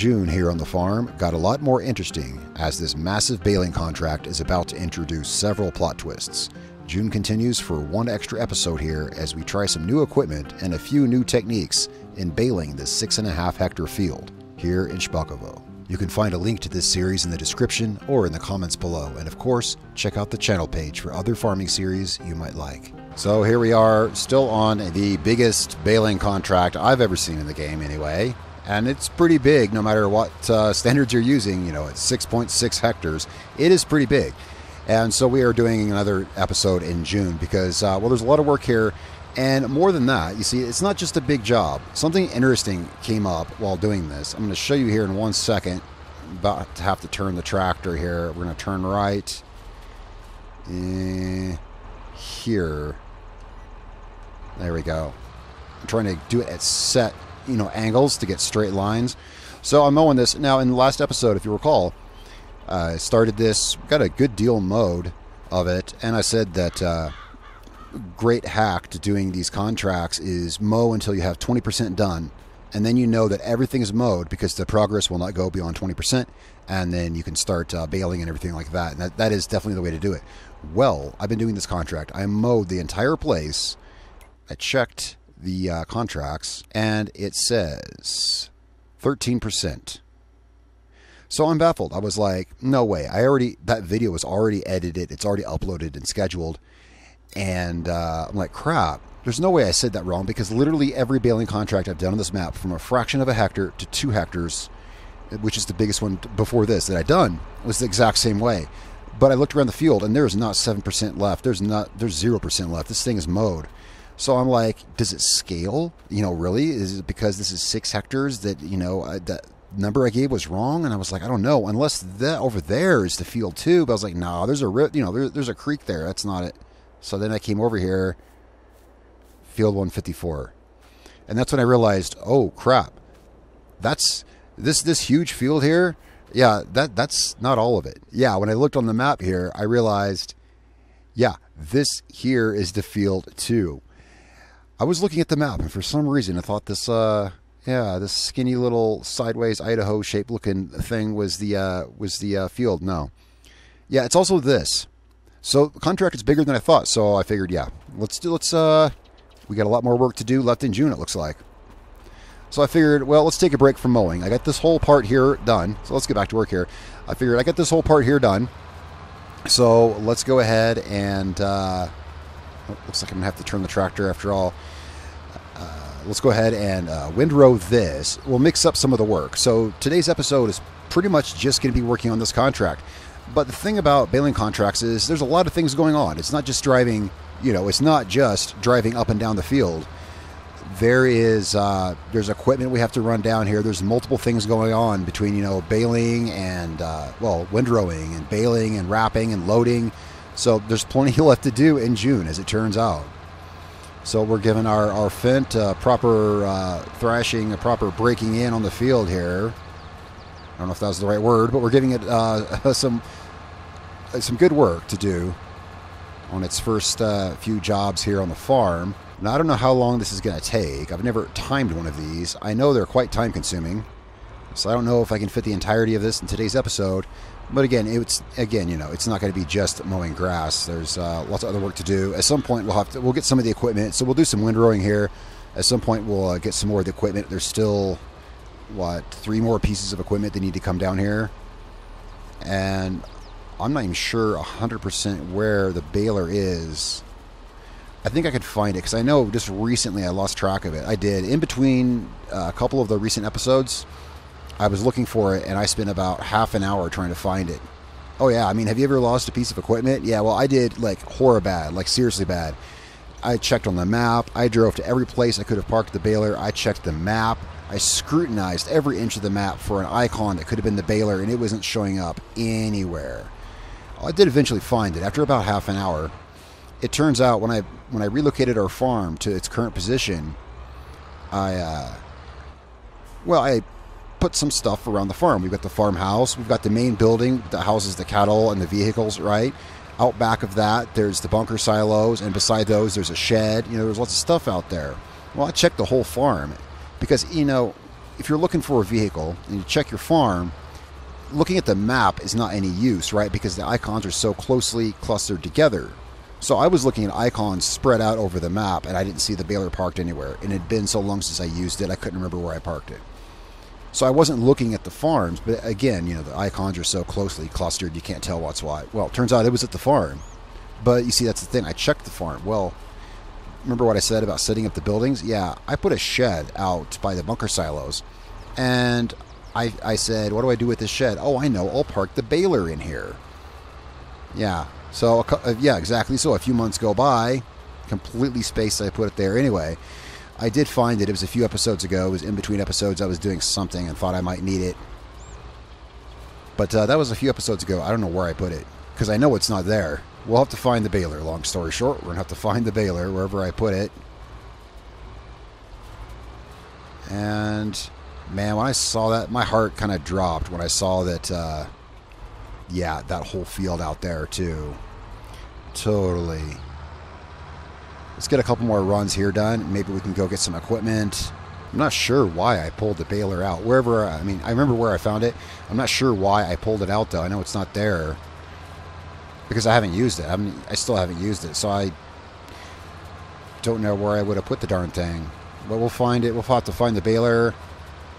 June here on the farm got a lot more interesting as this massive baling contract is about to introduce several plot twists. June continues for one extra episode here as we try some new equipment and a few new techniques in baling this 6.5 hectare field here in Szpakowo. You can find a link to this series in the description or in the comments below, and of course, check out the channel page for other farming series you might like. So here we are, still on the biggest baling contract I've ever seen in the game anyway. And it's pretty big no matter what standards you're using. You know, it's 6.6 hectares. It is pretty big. And so we are doing another episode in June because, well, there's a lot of work here. And more than that, you see, it's not just a big job. Something interesting came up while doing this. I'm going to show you here in 1 second. I'm about to have to turn the tractor here. We're going to turn right here. There we go. I'm trying to do it at set, you know, angles to get straight lines. So I'm mowing this. Now, in the last episode, if you recall, I started this, got a good deal mowed of it, and I said that great hack to doing these contracts is mow until you have 20% done, and then you know that everything is mowed because the progress will not go beyond 20%, and then you can start baling and everything like that. And that is definitely the way to do it. Well, I've been doing this contract. I mowed the entire place. I checked the contracts, and it says 13%. So I'm baffled. I was like, no way. That video was already edited. It's already uploaded and scheduled. And I'm like, crap. There's no way I said that wrong because literally every baling contract I've done on this map, from a fraction of a hectare to 2 hectares, which is the biggest one before this that I'd done, was the exact same way. But I looked around the field, and there's not 7% left. There's 0% left. This thing is mowed. So I'm like, does it scale? You know, really? Is it because this is 6 hectares that, you know, that number I gave was wrong? And I was like, I don't know, unless that over there is the field too. But I was like, no, there's there's a creek there. That's not it. So then I came over here, field 154. And that's when I realized, oh crap, that's this huge field here. Yeah, that's not all of it. Yeah, when I looked on the map here, I realized, yeah, this here is the field too. I was looking at the map, and for some reason, I thought this, this skinny little sideways Idaho-shaped looking thing was the field. No, yeah, it's also this. So the contract is bigger than I thought. So I figured, yeah, we got a lot more work to do left in June. It looks like. So I figured, well, let's take a break from mowing. I got this whole part here done. So let's get back to work here. I figured I got this whole part here done. So let's go ahead and. Looks like I'm going to have to turn the tractor after all. Let's go ahead and windrow this. We'll mix up some of the work. So today's episode is pretty much just going to be working on this contract. But the thing about baling contracts is there's a lot of things going on. It's not just driving, you know, it's not just driving up and down the field. There's equipment we have to run down here. There's multiple things going on between, you know, baling and, windrowing and baling and wrapping and loading. So there's plenty left to do in June, as it turns out. So we're giving our Fent proper thrashing, a proper breaking in on the field here. I don't know if that was the right word, but we're giving it some good work to do on its first few jobs here on the farm. Now, I don't know how long this is going to take. I've never timed one of these. I know they're quite time-consuming, so I don't know if I can fit the entirety of this in today's episode. But again, it's not going to be just mowing grass. There's lots of other work to do. At some point, we'll get some of the equipment. So we'll do some windrowing here. At some point, we'll get some more of the equipment. There's still, 3 more pieces of equipment that need to come down here. And I'm not even sure 100% where the baler is. I think I could find it because I know just recently I lost track of it. I did. In between a couple of the recent episodes, I was looking for it, and I spent about half an hour trying to find it. Oh, yeah. I mean, have you ever lost a piece of equipment? Yeah, well, I did, like, horror bad, like, seriously bad. I checked on the map. I drove to every place I could have parked the baler. I checked the map. I scrutinized every inch of the map for an icon that could have been the baler, and it wasn't showing up anywhere. Well, I did eventually find it after about half an hour. It turns out when I relocated our farm to its current position, I put some stuff around the farm. We've got the farmhouse. We've got the main building that houses the cattle and the vehicles, right? Out back of that, there's the bunker silos, and beside those, there's a shed. You know, there's lots of stuff out there. Well, I checked the whole farm because, you know, if you're looking for a vehicle and you check your farm, looking at the map is not any use, right? Because the icons are so closely clustered together. So I was looking at icons spread out over the map, and I didn't see the baler parked anywhere. And it had been so long since I used it, I couldn't remember where I parked it. So I wasn't looking at the farms, but again, you know, the icons are so closely clustered, you can't tell what's what. Well, it turns out it was at the farm. But you see, that's the thing. I checked the farm. Well, remember what I said about setting up the buildings? Yeah, I put a shed out by the bunker silos, and I said, what do I do with this shed? Oh, I know. I'll park the baler in here. Yeah. So, yeah, exactly. So a few months go by, completely spaced. I put it there. Anyway, I did find it. It was a few episodes ago. It was in between episodes. I was doing something and thought I might need it. But that was a few episodes ago. I don't know where I put it because I know it's not there. We'll have to find the baler. Long story short, we're going to have to find the baler wherever I put it. And, man, when I saw that, my heart kind of dropped when I saw that... yeah, that whole field out there, too. Totally. Let's get a couple more runs here done. Maybe we can go get some equipment. I'm not sure why I pulled the baler out. Wherever, I mean, I remember where I found it. I'm not sure why I pulled it out, though. I know it's not there. Because I haven't used it. I still haven't used it. So I don't know where I would have put the darn thing. But we'll find it. We'll have to find the baler.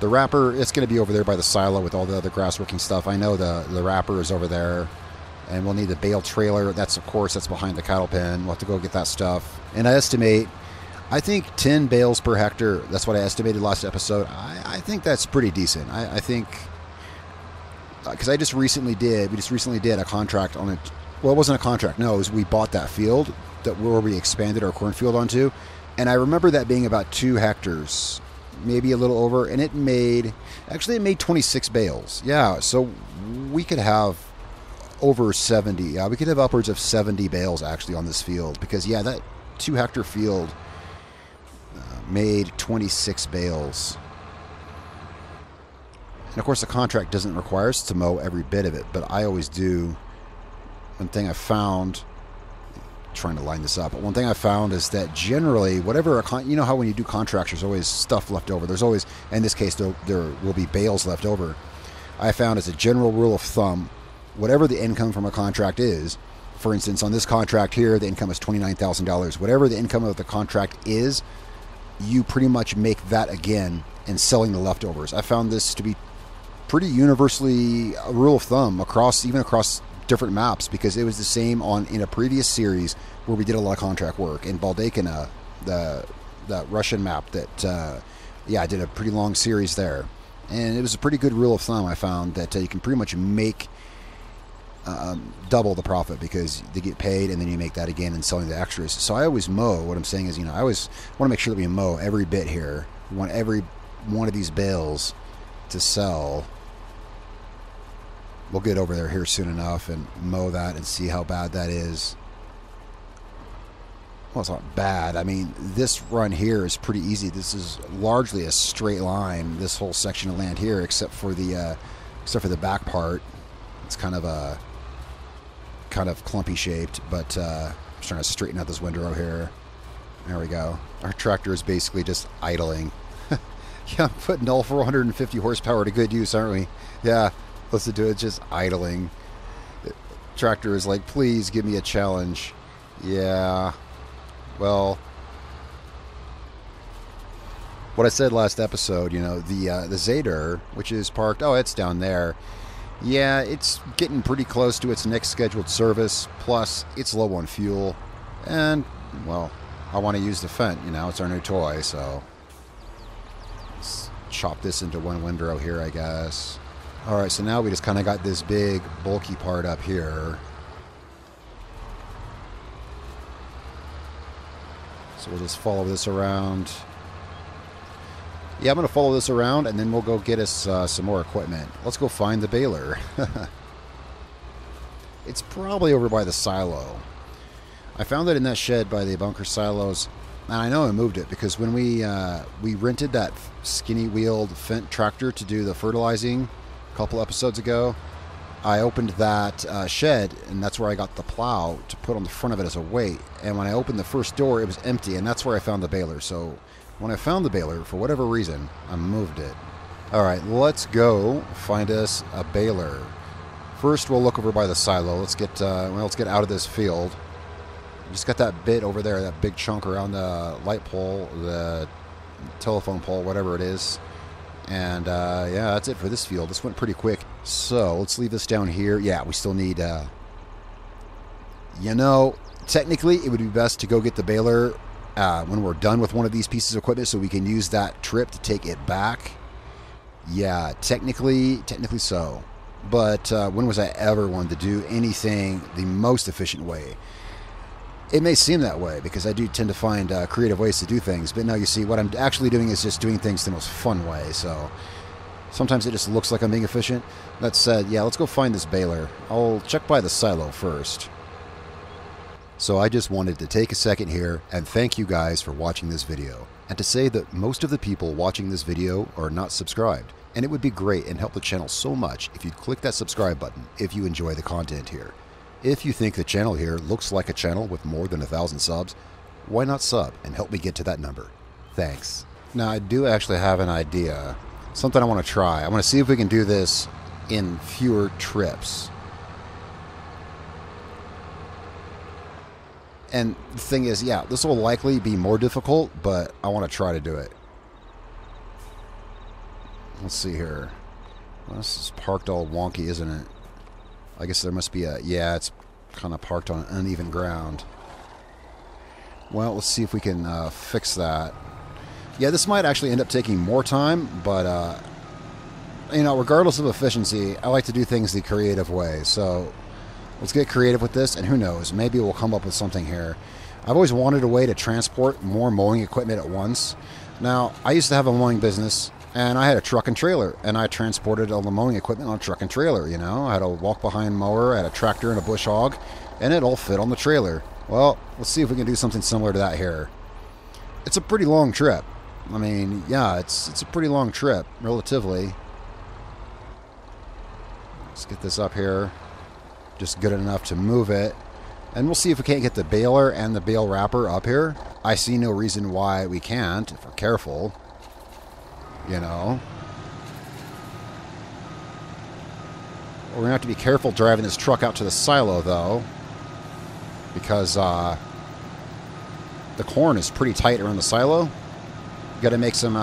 The wrapper, it's going to be over there by the silo with all the other grass-working stuff. I know the wrapper is over there. And we'll need the bale trailer. That's, of course, that's behind the cattle pen. We'll have to go get that stuff. And I estimate, I think 10 bales per hectare. That's what I estimated last episode. I think that's pretty decent. I think, because we just recently did a contract on it. Well, it wasn't a contract. No, it was we bought that field where we expanded our cornfield onto. And I remember that being about 2 hectares. Maybe a little over, and it made 26 bales. Yeah, so we could have over 70. Yeah, we could have upwards of 70 bales actually on this field because yeah, that 2 hectare field made 26 bales. And of course, the contract doesn't require us to mow every bit of it, but I always do. One thing I found. Trying to line this up, but one thing I found is that generally whatever you know how when you do contracts there's always stuff left over. There's always, in this case there will be bales left over. I found as a general rule of thumb, whatever the income from a contract is, for instance on this contract here the income is $29,000. Whatever the income of the contract is, you pretty much make that again in selling the leftovers. I found this to be pretty universally a rule of thumb across different maps, because it was the same in a previous series where we did a lot of contract work in Baldakina, the Russian map that yeah, I did a pretty long series there, and it was a pretty good rule of thumb. I found that you can pretty much make double the profit because they get paid and then you make that again in selling the extras. So I always mow. What I'm saying is, you know, I always want to make sure that we mow every bit here. We want every one of these bales to sell. We'll get over there here soon enough and mow that and see how bad that is. Well, it's not bad. I mean, this run here is pretty easy. This is largely a straight line, this whole section of land here, except for the back part. It's kind of clumpy shaped, but I'm just trying to straighten out this windrow here. There we go. Our tractor is basically just idling. Yeah, I'm putting all 450 horsepower to good use, aren't we? Yeah. Listen to it, just idling. The tractor is like, please give me a challenge. Yeah. Well, what I said last episode, you know, the Zader, which is parked, oh, it's down there. Yeah, it's getting pretty close to its next scheduled service. Plus, it's low on fuel. And, well, I want to use the Fent, you know, it's our new toy, so let's chop this into one windrow here, I guess. Alright, so now we just kind of got this big, bulky part up here. So we'll just follow this around. Yeah, I'm going to follow this around, and then we'll go get us some more equipment. Let's go find the baler. It's probably over by the silo. I found it in that shed by the bunker silos. And I know I moved it because when we rented that skinny-wheeled Fent tractor to do the fertilizing a couple episodes ago, I opened that shed, and that's where I got the plow to put on the front of it as a weight. And when I opened the first door, it was empty, and that's where I found the baler. So when I found the baler, for whatever reason, I moved it. All right, let's go find us a baler. First, we'll look over by the silo. Let's get let's get out of this field. Just got that bit over there, that big chunk around the light pole, the telephone pole, whatever it is. And yeah, that's it for this field. This went pretty quick. So let's leave this down here. Yeah, we still need, you know, technically it would be best to go get the baler when we're done with one of these pieces of equipment so we can use that trip to take it back. Yeah, technically so. But when was I ever one to do anything the most efficient way? It may seem that way because I do tend to find creative ways to do things, but now you see what I'm actually doing is just doing things the most fun way. So sometimes it just looks like I'm being efficient. That said, yeah, let's go find this baler. I'll check by the silo first. So I just wanted to take a second here and thank you guys for watching this video, and to say that most of the people watching this video are not subscribed, and it would be great and help the channel so much if you'd click that subscribe button if you enjoy the content here. If you think the channel here looks like a channel with more than 1,000 subs, why not sub and help me get to that number? Thanks. Now I do actually have an idea, something I want to try. I want to see if we can do this in fewer trips. And the thing is, yeah, this will likely be more difficult, but I want to try to do it. Let's see here. Well, this is parked all wonky, isn't it? I guess there must be a... Yeah, it's kind of parked on uneven ground. Well, let's see if we can fix that. Yeah, this might actually end up taking more time, but, you know, regardless of efficiency, I like to do things the creative way. So let's get creative with this, and who knows, maybe we'll come up with something here. I've always wanted a way to transport more mowing equipment at once. Now, I used to have a mowing business, and I had a truck and trailer, and I transported all the mowing equipment on a truck and trailer, you know. I had a walk-behind mower, I had a tractor and a bush hog, and it all fit on the trailer. Well, let's see if we can do something similar to that here. It's a pretty long trip. I mean, yeah, it's a pretty long trip, relatively. Let's get this up here. Just good enough to move it. And we'll see if we can't get the baler and the bale wrapper up here. I see no reason why we can't, if we're careful. You know, we're going to have to be careful driving this truck out to the silo, though, because the corn is pretty tight around the silo. Got to make some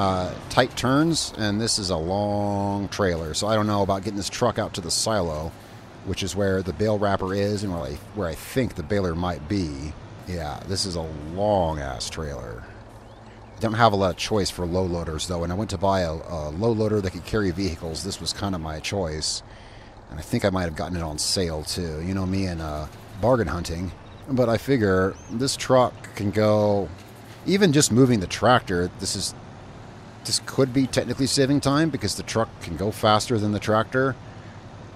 tight turns, and this is a long trailer, so I don't know about getting this truck out to the silo, which is where the bale wrapper is and where I think the baler might be. Yeah, this is a long-ass trailer. Don't have a lot of choice for low loaders, though, and I went to buy a low loader that could carry vehicles. This was kind of my choice, and I think I might have gotten it on sale too. You know me and bargain hunting. But I figure this truck can go, even just moving the tractor, this could be technically saving time because the truck can go faster than the tractor.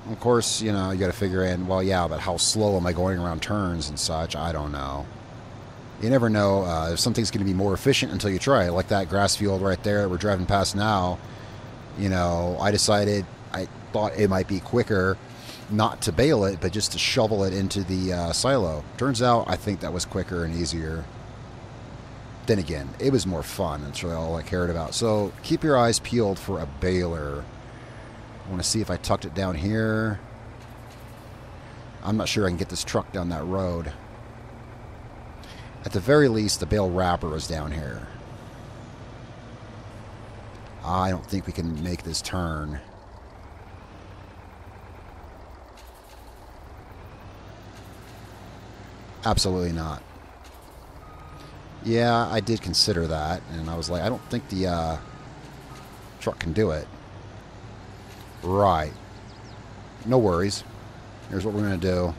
Of course, you know, you got to figure in, well, yeah, but how slow am I going around turns and such? I don't know. You never know if something's going to be more efficient until you try it. Like that grass field right there we're driving past now. You know, I thought it might be quicker not to bale it, but just to shovel it into the silo. Turns out I think that was quicker and easier. Then again, it was more fun. That's really all I cared about. So keep your eyes peeled for a baler. I want to see if I tucked it down here. I'm not sure I can get this truck down that road. At the very least, the bale wrapper is down here. I don't think we can make this turn. Absolutely not. Yeah, I did consider that, and I was like, I don't think the truck can do it. Right. No worries. Here's what we're going to do.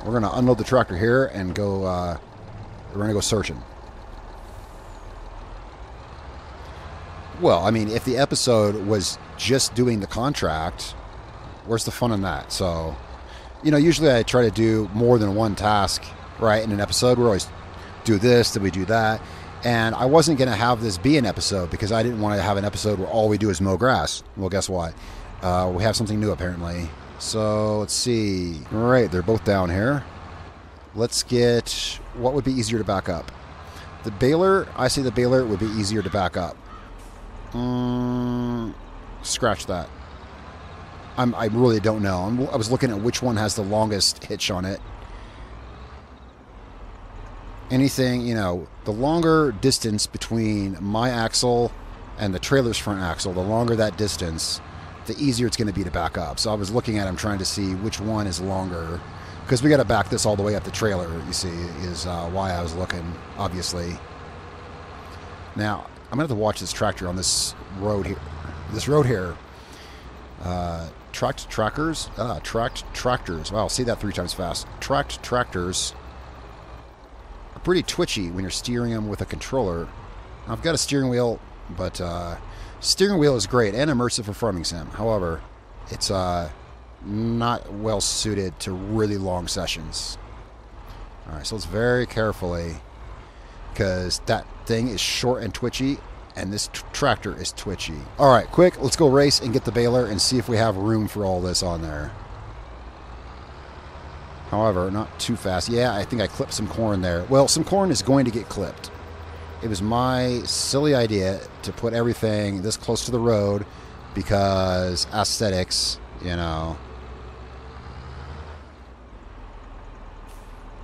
We're going to unload the tractor here and go, we're going to go searching. Well, I mean, if the episode was just doing the contract, where's the fun in that? So, you know, usually I try to do more than one task, right, in an episode. We always do this, then we do that. And I wasn't going to have this be an episode because I didn't want to have an episode where all we do is mow grass. Well, guess what? We have something new, apparently. So, let's see. All right, they're both down here. Let's get... What would be easier to back up? The baler, I say the baler would be easier to back up. Scratch that. I really don't know. I was looking at which one has the longest hitch on it. Anything, you know, the longer distance between my axle and the trailer's front axle, the longer that distance, the easier it's going to be to back up. So I was looking at them trying to see which one is longer. Because we got to back this all the way up the trailer, you see, is why I was looking, obviously. Now, I'm going to have to watch this tractor on this road here. Tracked tractors. Wow, say that 3 times fast. Tracked tractors are pretty twitchy when you're steering them with a controller. I've got a steering wheel, but steering wheel is great and immersive for farming sim. However, it's not well suited to really long sessions. All right, so let's very carefully, because that thing is short and twitchy, and this tractor is twitchy. All right, quick, let's go race and get the baler and see if we have room for all this on there. However, not too fast. Yeah, I think I clipped some corn there. Well, some corn is going to get clipped. It was my silly idea to put everything this close to the road because aesthetics, you know.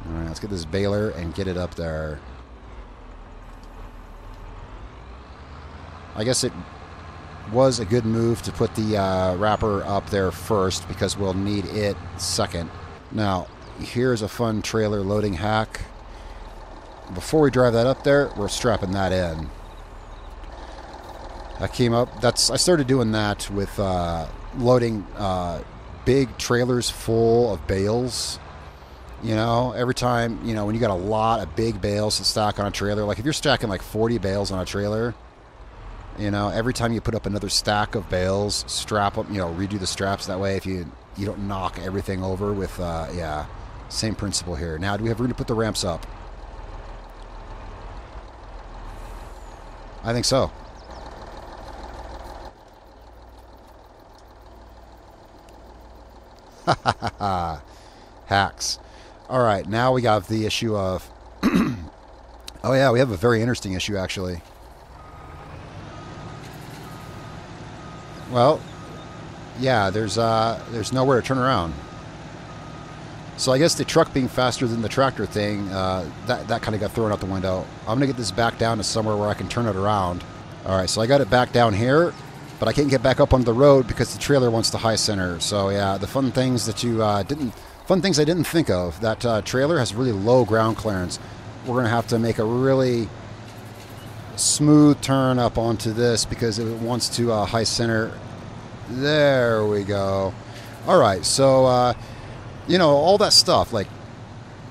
All right, let's get this baler and get it up there. I guess it was a good move to put the wrapper up there first because we'll need it second. Now, here's a fun trailer loading hack. Before we drive that up there, we're strapping that in. I came up, I started doing that with loading big trailers full of bales. You know, every time, you know, when you got a lot of big bales to stack on a trailer, like if you're stacking like 40 bales on a trailer, you know, every time you put up another stack of bales, strap them, you know, redo the straps. That way if you don't knock everything over with, yeah, same principle here. Now, do we have room to put the ramps up? I think so. Ha ha ha ha. Hacks. All right, now we got the issue of... oh yeah, we have a very interesting issue, actually. Well, yeah, there's nowhere to turn around. So I guess the truck being faster than the tractor thing, that kind of got thrown out the window. I'm going to get this back down to somewhere where I can turn it around. All right, so I got it back down here, but I can't get back up onto the road because the trailer wants the high center. So yeah, the fun things that you fun things I didn't think of. That trailer has really low ground clearance. We're going to have to make a really smooth turn up onto this because it wants to high center. There we go. All right, so you know, all that stuff. Like,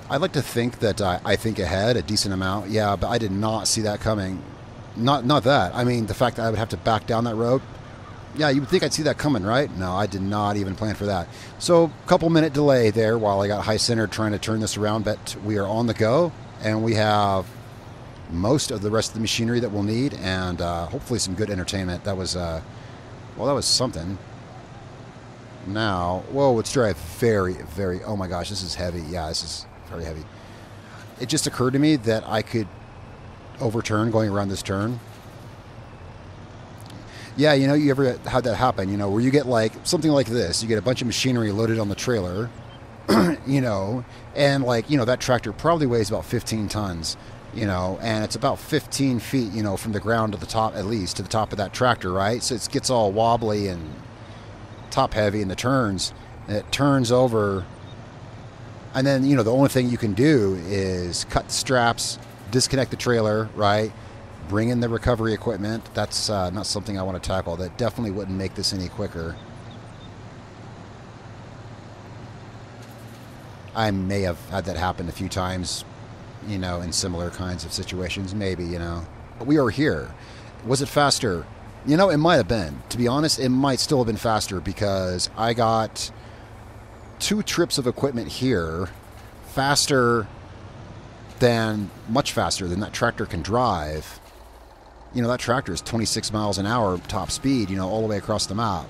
I like to think that I think ahead a decent amount. Yeah, but I did not see that coming. Not that. I mean, the fact that I would have to back down that road. Yeah, you would think I'd see that coming, right? No, I did not even plan for that. So, a couple minute delay there while I got high centered trying to turn this around, but we are on the go, and we have most of the rest of the machinery that we'll need, and hopefully some good entertainment. That was, well, that was something. Now, whoa, let's drive very, very, oh my gosh, this is heavy. Yeah, this is very heavy. It just occurred to me that I could overturn going around this turn. Yeah, you know, you ever had that happen, you know, where you get like something like this. You get a bunch of machinery loaded on the trailer, you know, and like, you know, that tractor probably weighs about 15 tons, you know, and it's about 15 feet, you know, from the ground to the top, at least, to the top of that tractor, right? So it gets all wobbly and top heavy in the turns, and it turns over. And then, you know, the only thing you can do is cut the straps, disconnect the trailer, right? Bring in the recovery equipment. That's not something I want to tackle. That definitely wouldn't make this any quicker. I may have had that happen a few times, you know, in similar kinds of situations. Maybe, you know. But we are here. Was it faster? You know, it might have been. To be honest, it might still have been faster because I got 2 trips of equipment here faster than, much faster than that tractor can drive. You know, that tractor is 26 miles an hour top speed, you know, all the way across the map.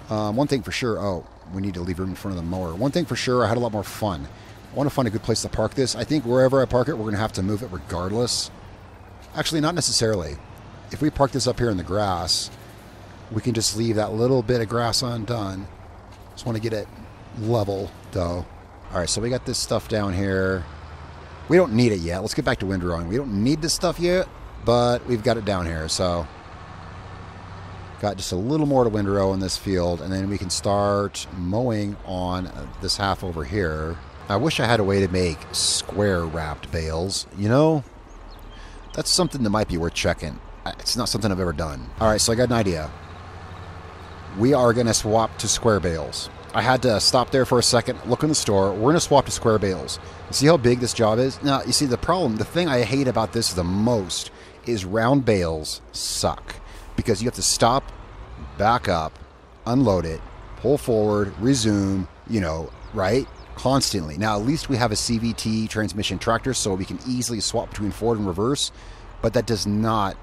One thing for sure, oh, we need to leave room in front of the mower. One thing for sure, I had a lot more fun. I want to find a good place to park this. I think wherever I park it, we're going to have to move it regardless. Actually, not necessarily. If we park this up here in the grass, we can just leave that little bit of grass undone. Just want to get it level, though. All right, so we got this stuff down here. We don't need it yet. Let's get back to windrowing. We don't need this stuff yet, but we've got it down here. So got just a little more to windrow in this field, and then we can start mowing on this half over here. I wish I had a way to make square wrapped bales. You know, that's something that might be worth checking. It's not something I've ever done. All right, so I got an idea. We are going to swap to square bales. I had to stop there for a second, look in the store. We're going to swap to square bales. See how big this job is? Now, you see the problem, the thing I hate about this the most is round bales suck. Because you have to stop, back up, unload it, pull forward, resume, you know, right? Constantly. Now, at least we have a CVT transmission tractor, so we can easily swap between forward and reverse. But that does not,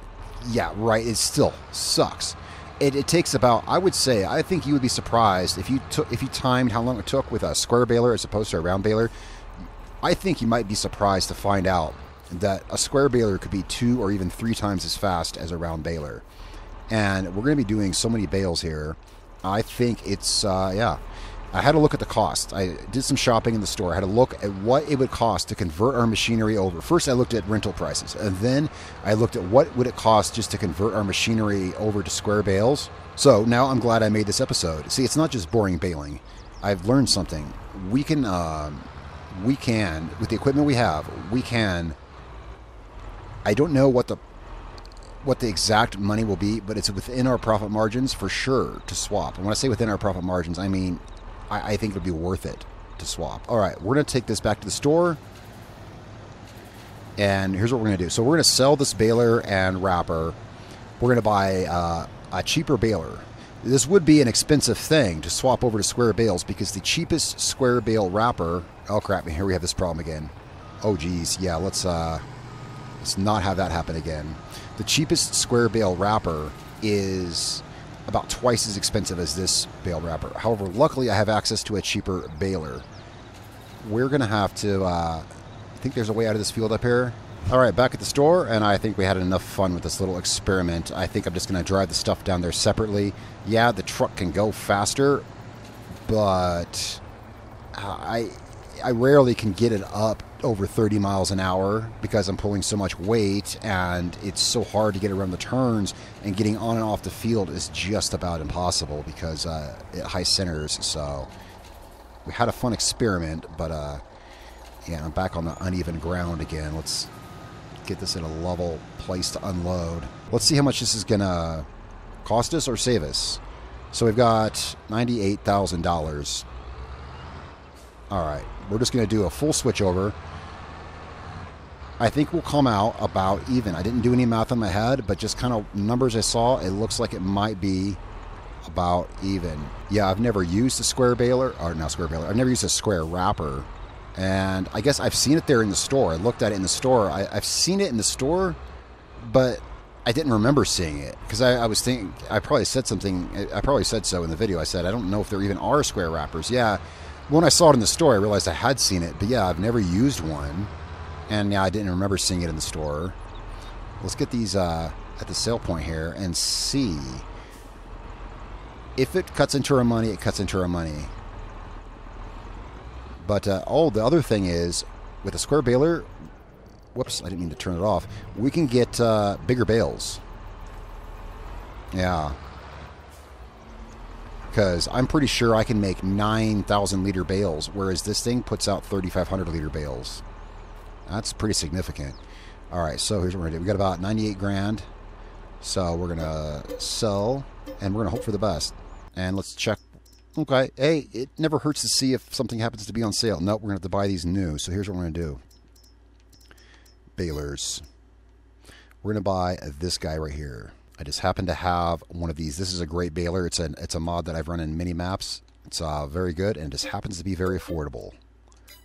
yeah, right, it still sucks. It takes about, I would say, I think you would be surprised if you timed how long it took with a square baler as opposed to a round baler. I think you might be surprised to find out that a square baler could be 2 or even 3 times as fast as a round baler. And we're going to be doing so many bales here. I think it's, yeah. I had to look at the cost. I did some shopping in the store. I had to look at what it would cost to convert our machinery over. First, I looked at rental prices, and then I looked at what would it cost just to convert our machinery over to square bales. So now I'm glad I made this episode. See, it's not just boring baling. I've learned something. We can, with the equipment we have, we can. I don't know what the exact money will be, but it's within our profit margins for sure to swap. And when I say within our profit margins, I mean I think it'll be worth it to swap. All right, we're going to take this back to the store. And here's what we're going to do. So we're going to sell this baler and wrapper. We're going to buy a cheaper baler. This would be an expensive thing to swap over to square bales because the cheapest square bale wrapper... Oh, crap. Here we have this problem again. Oh, geez. Yeah, let's not have that happen again. The cheapest square bale wrapper is about twice as expensive as this bale wrapper. However, luckily I have access to a cheaper baler. We're going to have to, I think there's a way out of this field up here. All right, back at the store, and I think we had enough fun with this little experiment. I think I'm just going to drive the stuff down there separately. Yeah, the truck can go faster, but I rarely can get it up over 30 miles an hour because I'm pulling so much weight, and it's so hard to get around the turns, and getting on and off the field is just about impossible because it high centers. So we had a fun experiment, but yeah, I'm back on the uneven ground again. Let's get this in a level place to unload. Let's see how much this is gonna cost us or save us. So we've got $98,000. All right, we're just gonna do a full switch over. I think we'll come out about even. I didn't do any math in my head, but just kind of numbers I saw, it looks like it might be about even. Yeah, I've never used a square baler, or not square baler, I've never used a square wrapper. And I guess I've seen it there in the store. I looked at it in the store. I've seen it in the store, but I didn't remember seeing it. Because I was thinking, I probably said something, I probably said so in the video. I said, I don't know if there even are square wrappers. Yeah, when I saw it in the store, I realized I had seen it. But yeah, I've never used one. And yeah, I didn't remember seeing it in the store. Let's get these at the sale point here and see. If it cuts into our money, it cuts into our money. But, oh, the other thing is, with a square baler, whoops, I didn't mean to turn it off, we can get bigger bales. Yeah. Because I'm pretty sure I can make 9,000 liter bales, whereas this thing puts out 3,500 liter bales. That's pretty significant. All right, so here's what we're going to do. We got about 98 grand. So we're going to sell, and we're going to hope for the best. And let's check. Okay, hey, it never hurts to see if something happens to be on sale. Nope, we're going to have to buy these new. So here's what we're going to do. Balers. We're going to buy this guy right here. I just happen to have one of these. This is a great baler. It's a mod that I've run in mini maps. It's very good, and it just happens to be very affordable.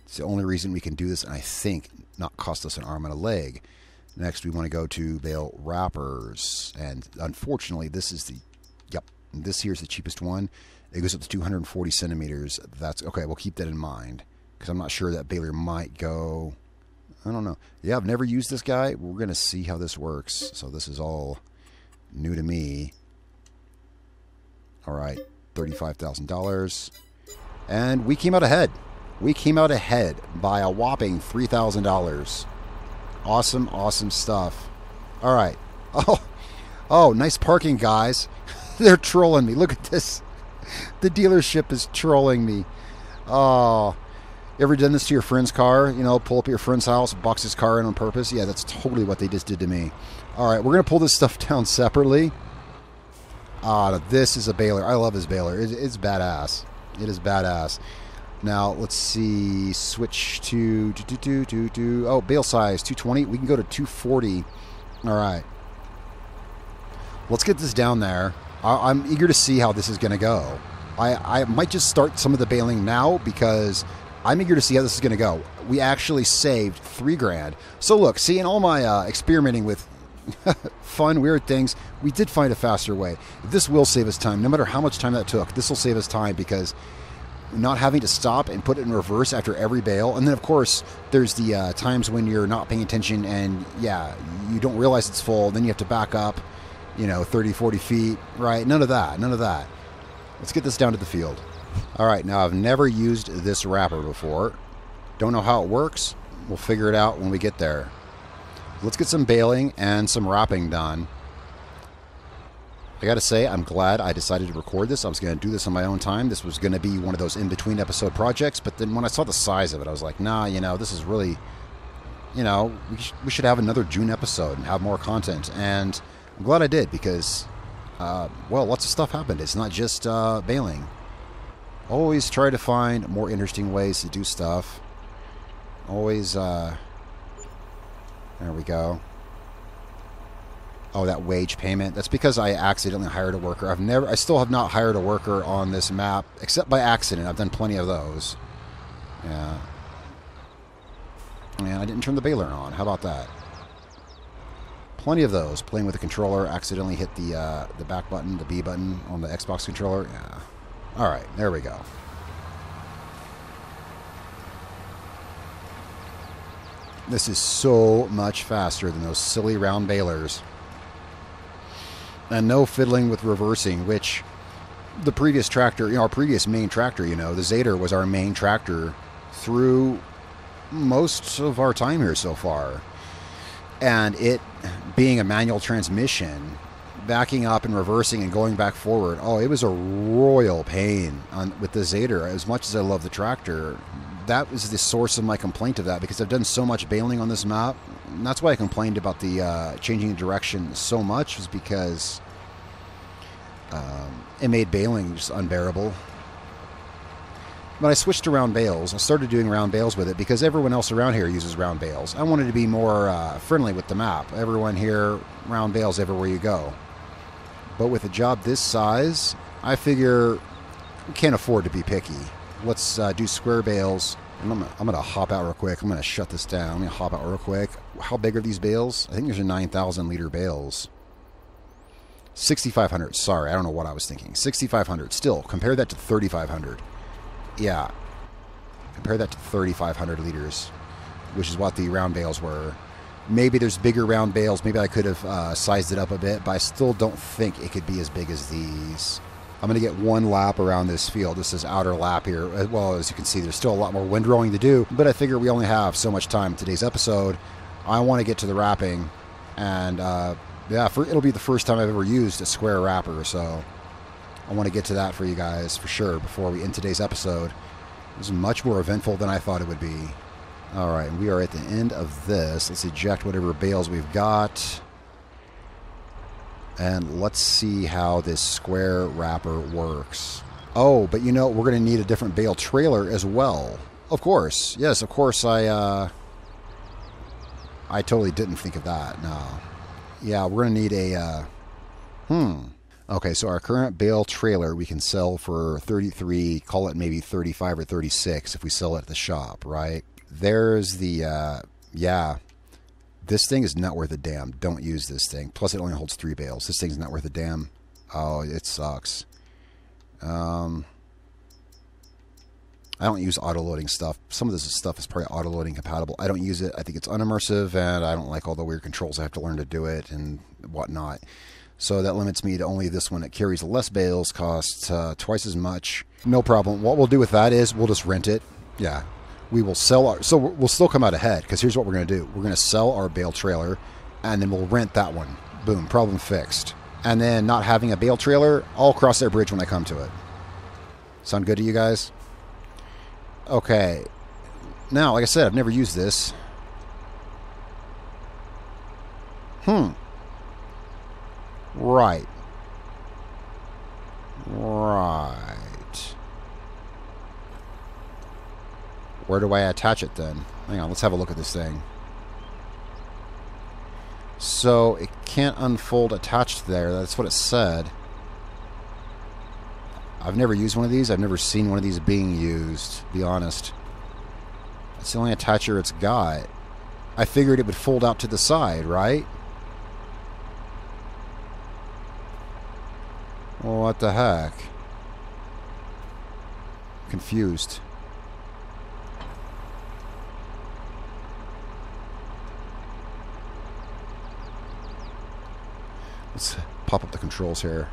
It's the only reason we can do this, and I think not cost us an arm and a leg. Next, we want to go to Bale wrappers, and unfortunately, this is the, yep, this here is the cheapest one. It goes up to 240 centimeters. That's okay. We'll keep that in mind. because I'm not sure that baler might go. I don't know. Yeah, I've never used this guy. We're going to see how this works. So this is all new to me. All right, $35,000. And we came out ahead. We came out ahead by a whopping $3,000. Awesome, awesome stuff. All right. Oh, nice parking, guys. They're trolling me. Look at this. The dealership is trolling me. Oh, you ever done this to your friend's car? You know, pull up at your friend's house, box his car in on purpose? Yeah, that's totally what they just did to me. All right, we're going to pull this stuff down separately. This is a baler. I love this baler. It's badass. It is badass. Now, let's see. Switch to... Oh, bale size, 220. We can go to 240. All right. Let's get this down there. I'm eager to see how this is going to go. I might just start some of the baling now because I'm eager to see how this is going to go. We actually saved $3,000. So look, see, in all my experimenting with fun, weird things, we did find a faster way. This will save us time. No matter how much time that took, this will save us time because not having to stop and put it in reverse after every bale. And then, of course, there's the times when you're not paying attention and, yeah, you don't realize it's full. Then you have to back up, 30, 40 feet, right? None of that. None of that. Let's get this down to the field. All right, now I've never used this wrapper before. Don't know how it works. We'll figure it out when we get there. Let's get some baling and some wrapping done. I gotta say, I'm glad I decided to record this. I was gonna do this on my own time. This was gonna be one of those in-between episode projects, but then when I saw the size of it, I was like, nah, this is really, we should have another June episode and have more content. And I'm glad I did because, lots of stuff happened. It's not just baling. Always try to find more interesting ways to do stuff. Always, there we go. Oh, that wage payment. That's because I accidentally hired a worker. I still have not hired a worker on this map, except by accident. I've done plenty of those. Yeah. And I didn't turn the baler on. How about that? Plenty of those. Playing with the controller, accidentally hit the back button, the B button on the Xbox controller. Yeah. All right, there we go. This is so much faster than those silly round balers. And no fiddling with reversing, which the previous tractor, our previous main tractor, the Zader was our main tractor through most of our time here so far. And it being a manual transmission, backing up and reversing and going back forward, it was a royal pain with the Zader. As much as I love the tractor, that was the source of my complaint of that because I've done so much baling on this map. And that's why I complained about the changing direction so much, was because it made baling just unbearable. But I switched to round bales. I started doing round bales with it because everyone else around here uses round bales. I wanted to be more friendly with the map. Everyone here, round bales everywhere you go. But with a job this size, I figure we can't afford to be picky. Let's do square bales. And I'm going to hop out real quick. I'm going to shut this down. I'm going to hop out real quick. How big are these bales? I think there's a 9,000 liter bales. 6,500. Sorry, I don't know what I was thinking. 6,500. Still, compare that to 3,500. Yeah. Compare that to 3,500 liters, which is what the round bales were. Maybe there's bigger round bales. Maybe I could have sized it up a bit, but I still don't think it could be as big as these. I'm going to get one lap around this field. This is outer lap here. Well, as you can see, there's still a lot more windrowing to do, but I figure we only have so much time in today's episode. I want to get to the wrapping, and it'll be the first time I've ever used a square wrapper, so I want to get to that for you guys for sure before we end today's episode. It was much more eventful than I thought it would be. All right, we are at the end of this. Let's eject whatever bales we've got. And let's see how this square wrapper works. Oh, but we're going to need a different bale trailer as well. Of course. Yes, of course I totally didn't think of that. No. Yeah, we're going to need a... Okay, so our current bale trailer we can sell for 33, call it maybe 35 or 36 if we sell it at the shop, right? There's the... This thing is not worth a damn. Don't use this thing. Plus, it only holds 3 bales. This thing's not worth a damn. Oh, it sucks. I don't use auto-loading stuff. Some of this stuff is probably auto-loading compatible. I don't use it. I think it's unimmersive, and I don't like all the weird controls I have to learn to do it and whatnot. So that limits me to only this one. It carries less bales, costs twice as much. No problem. What we'll do with that is we'll just rent it. Yeah. We will sell our... So we'll still come out ahead, because here's what we're going to do. We're going to sell our bale trailer, and then we'll rent that one. Boom. Problem fixed. And then not having a bale trailer, I'll cross that bridge when I come to it. Sound good to you guys? Okay. Now, like I said, I've never used this. Right. Where do I attach it then? Hang on, let's have a look at this thing. So, it can't unfold attached there. That's what it said. I've never used one of these. I've never seen one of these being used, to be honest. It's the only attacher it's got. I figured it would fold out to the side, right? Well, what the heck? Confused. Let's pop up the controls here.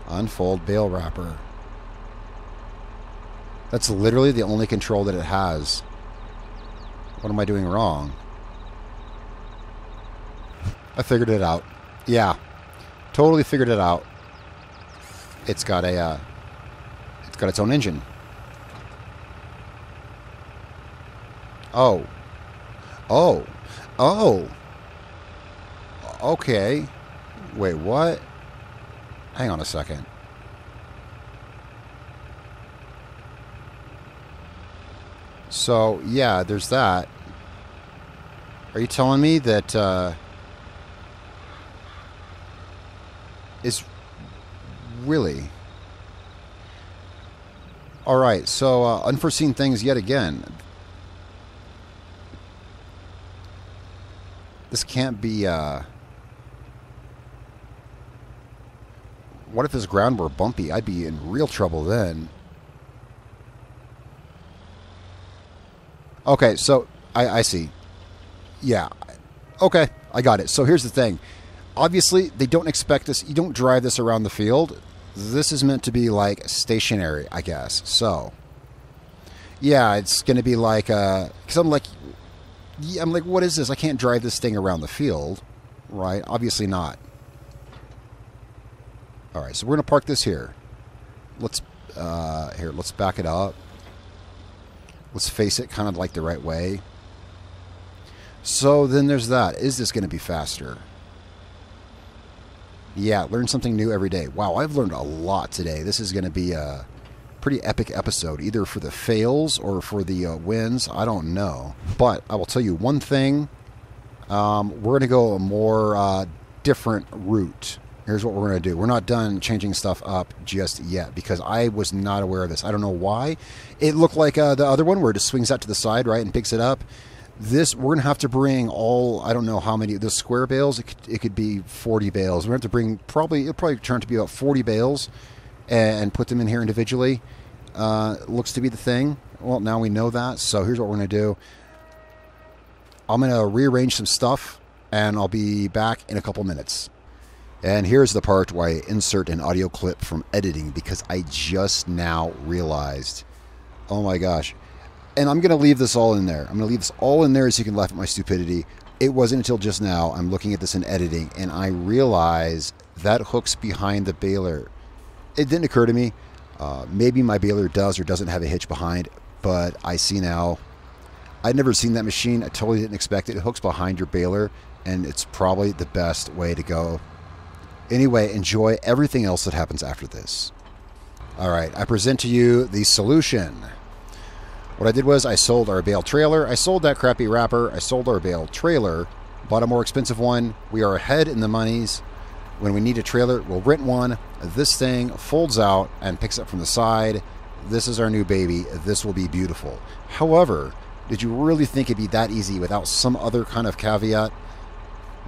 Unfold bale wrapper. That's literally the only control that it has. What am I doing wrong? I figured it out. Yeah. Totally figured it out. It's got a it's got its own engine. Oh. Oh. Oh. Okay. Wait, what? Hang on a second. So, yeah, there's that. Are you telling me that is really... Alright, so unforeseen things yet again. This can't be... What if this ground were bumpy? I'd be in real trouble then. Okay, so I see. Yeah. Okay, I got it. So here's the thing. Obviously, they don't expect this. You don't drive this around the field. This is meant to be like stationary, I guess. So, yeah, it's going to be like, because I'm like, what is this? I can't drive this thing around the field, right? Obviously not. All right, so we're going to park this here. Let's back it up. Let's face it kind of like the right way. So then there's that. Is this going to be faster? Yeah, learn something new every day. Wow, I've learned a lot today. This is going to be a pretty epic episode, either for the fails or for the wins. I don't know. But I will tell you one thing. We're going to go a more different route. Here's what we're going to do. We're not done changing stuff up just yet because I was not aware of this. I don't know why. It looked like the other one where it just swings out to the side, right, and picks it up. This, we're going to have to bring all, I don't know how many, the square bales, it could be 40 bales. We're going to have to bring it'll probably turn out to be about 40 bales and put them in here individually. Looks to be the thing. Well, now we know that. So here's what we're going to do. I'm going to rearrange some stuff and I'll be back in a couple minutes. And here's the part where I insert an audio clip from editing because I just now realized, oh my gosh. And I'm going to leave this all in there. I'm going to leave this all in there so you can laugh at my stupidity. It wasn't until just now I'm looking at this in editing and I realize that hook's behind the baler. It didn't occur to me. Maybe my baler does or doesn't have a hitch behind, but I see now. I'd never seen that machine. I totally didn't expect it. It hooks behind your baler and it's probably the best way to go. Anyway, enjoy everything else that happens after this. All right, I present to you the solution. What I did was I sold our bale trailer. I sold that crappy wrapper. I sold our bale trailer, bought a more expensive one. We are ahead in the monies. When we need a trailer, we'll rent one. This thing folds out and picks up from the side. This is our new baby. This will be beautiful. However, did you really think it'd be that easy without some other kind of caveat?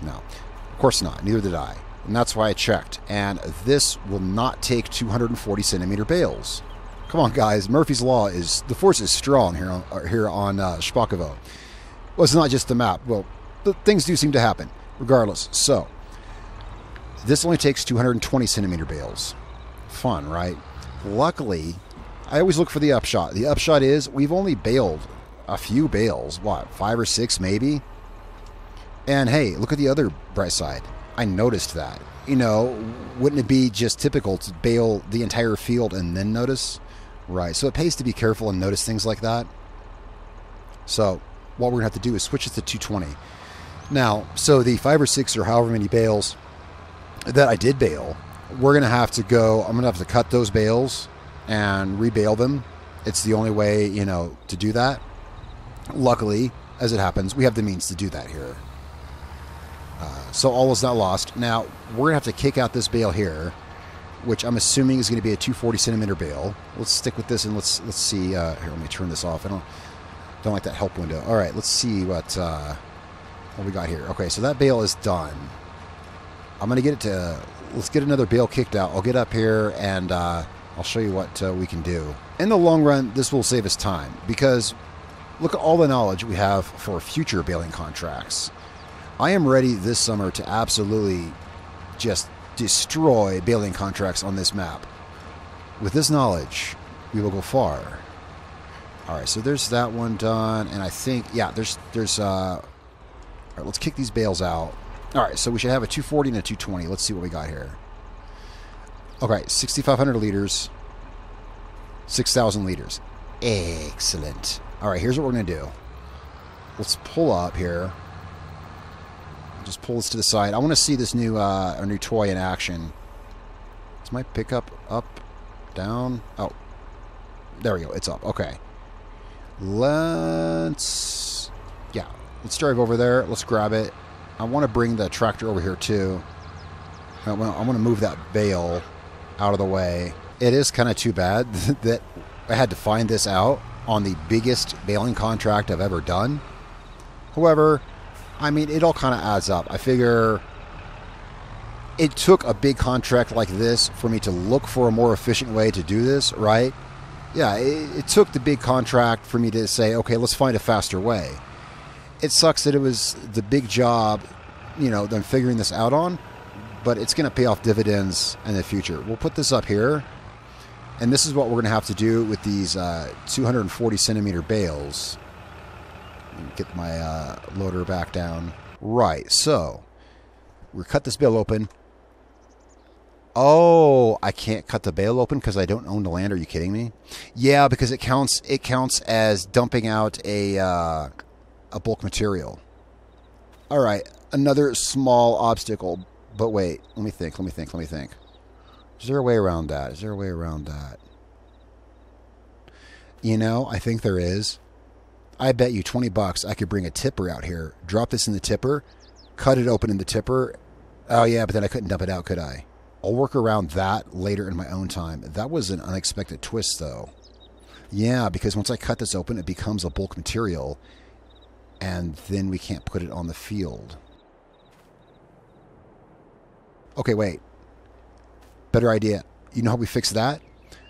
No, of course not. Neither did I. And that's why I checked. And this will not take 240 centimeter bales. Come on, guys. Murphy's Law is... The force is strong here on Szpakowo. Well, it's not just the map. Well, things do seem to happen, regardless. So, this only takes 220 centimeter bales. Fun, right? Luckily, I always look for the upshot. The upshot is we've only baled a few bales. What, 5 or 6 maybe? And hey, look at the other bright side. I noticed that. You know, wouldn't it be just typical to bale the entire field and then notice? Right, so it pays to be careful and notice things like that. So, what we're going to have to do is switch it to 220. Now, so the 5 or 6 or however many bales that I did bale, we're going to have to go, I'm going to have to cut those bales and rebale them. It's the only way, you know, to do that. Luckily, as it happens, we have the means to do that here. So all is not lost. Now, we're going to have to kick out this bale here, which I'm assuming is going to be a 240 centimeter bale. Let's stick with this and let's see. Here, let me turn this off. I don't like that help window. All right, let's see what we got here. Okay, so that bale is done. I'm going to get it to... Let's get another bale kicked out. I'll get up here and I'll show you what we can do. In the long run, this will save us time because look at all the knowledge we have for future baling contracts. I am ready this summer to absolutely just destroy baling contracts on this map. With this knowledge, we will go far. All right, so there's that one done, and I think, yeah, there's all right, let's kick these bales out. All right, so we should have a 240 and a 220. Let's see what we got here. Okay, 6,500 liters, 6,000 liters. Excellent. All right, here's what we're going to do. Let's pull up here. Just pull this to the side. I want to see this new new toy in action. Is my pickup up, down? Oh, there we go. It's up. Okay. Let's drive over there. Let's grab it. I want to bring the tractor over here too. I want to move that bale out of the way. It is kind of too bad that I had to find this out on the biggest baling contract I've ever done. However, I mean, it all kind of adds up. I figure it took a big contract like this for me to look for a more efficient way to do this, right? Yeah, it took the big contract for me to say, okay, let's find a faster way. It sucks that it was the big job, you know, that I'm figuring this out on, but it's going to pay off dividends in the future. We'll put this up here, and this is what we're going to have to do with these 240 centimeter bales. Get my loader back down. Right, so we cut this bale open. Oh, I can't cut the bale open because I don't own the land. Are you kidding me? Yeah, because it counts as dumping out a bulk material. All right, another small obstacle. But wait, let me think. Is there a way around that? You know, I think there is. I bet you $20 I could bring a tipper out here, drop this in the tipper, cut it open in the tipper. Oh yeah, but then I couldn't dump it out, could I? I'll work around that later in my own time. That was an unexpected twist, though. Yeah, because once I cut this open, it becomes a bulk material, and then we can't put it on the field. Okay, wait. Better idea. You know how we fix that?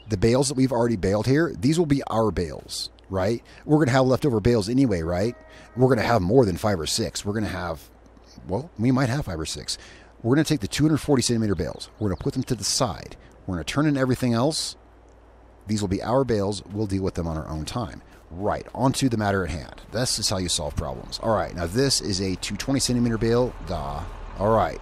The bales that we've already baled here, these will be our bales. Right? We're going to have leftover bales anyway, right? We're going to have more than 5 or 6. We're going to have, well, we might have 5 or 6. We're going to take the 240 centimeter bales. We're going to put them to the side. We're going to turn in everything else. These will be our bales. We'll deal with them on our own time. Right, on to the matter at hand. This is how you solve problems. All right, now this is a 220 centimeter bale. All right.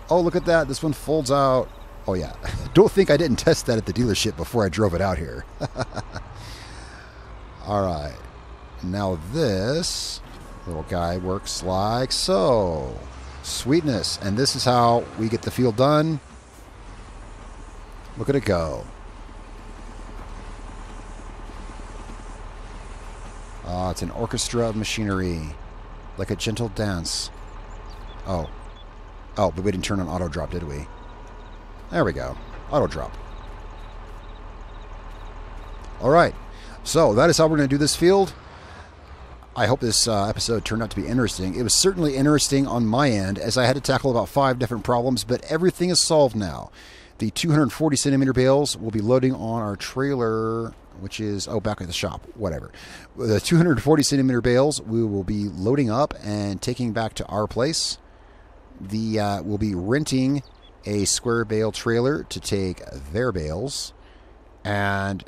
Oh, look at that. This one folds out. Oh, yeah. Don't think I didn't test that at the dealership before I drove it out here. All right. Now this little guy works like so. Sweetness. And this is how we get the field done. Look at it go. It's an orchestra of machinery. Like a gentle dance. Oh, but we didn't turn on auto drop, did we? There we go. Auto drop. All right. So that is how we're going to do this field. I hope this episode turned out to be interesting. It was certainly interesting on my end as I had to tackle about 5 different problems, but everything is solved now. The 240 centimeter bales will be loading on our trailer, which is, back at the shop, whatever. The 240 centimeter bales we will be loading up and taking back to our place. We'll be renting a square bale trailer to take their bales, and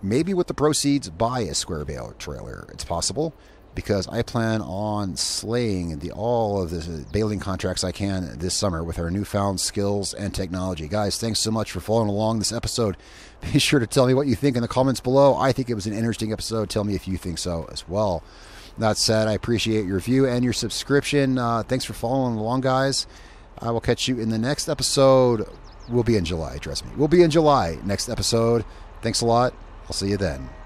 maybe with the proceeds buy a square bale trailer. It's possible, because I plan on slaying all of the baling contracts I can this summer with our newfound skills and technology. Guys, thanks so much for following along this episode. Be sure to tell me what you think in the comments below. I think it was an interesting episode. Tell me if you think so as well. That said, I appreciate your view and your subscription. Thanks for following along, guys. I will catch you in the next episode. We'll be in July, trust me. We'll be in July next episode. Thanks a lot. I'll see you then.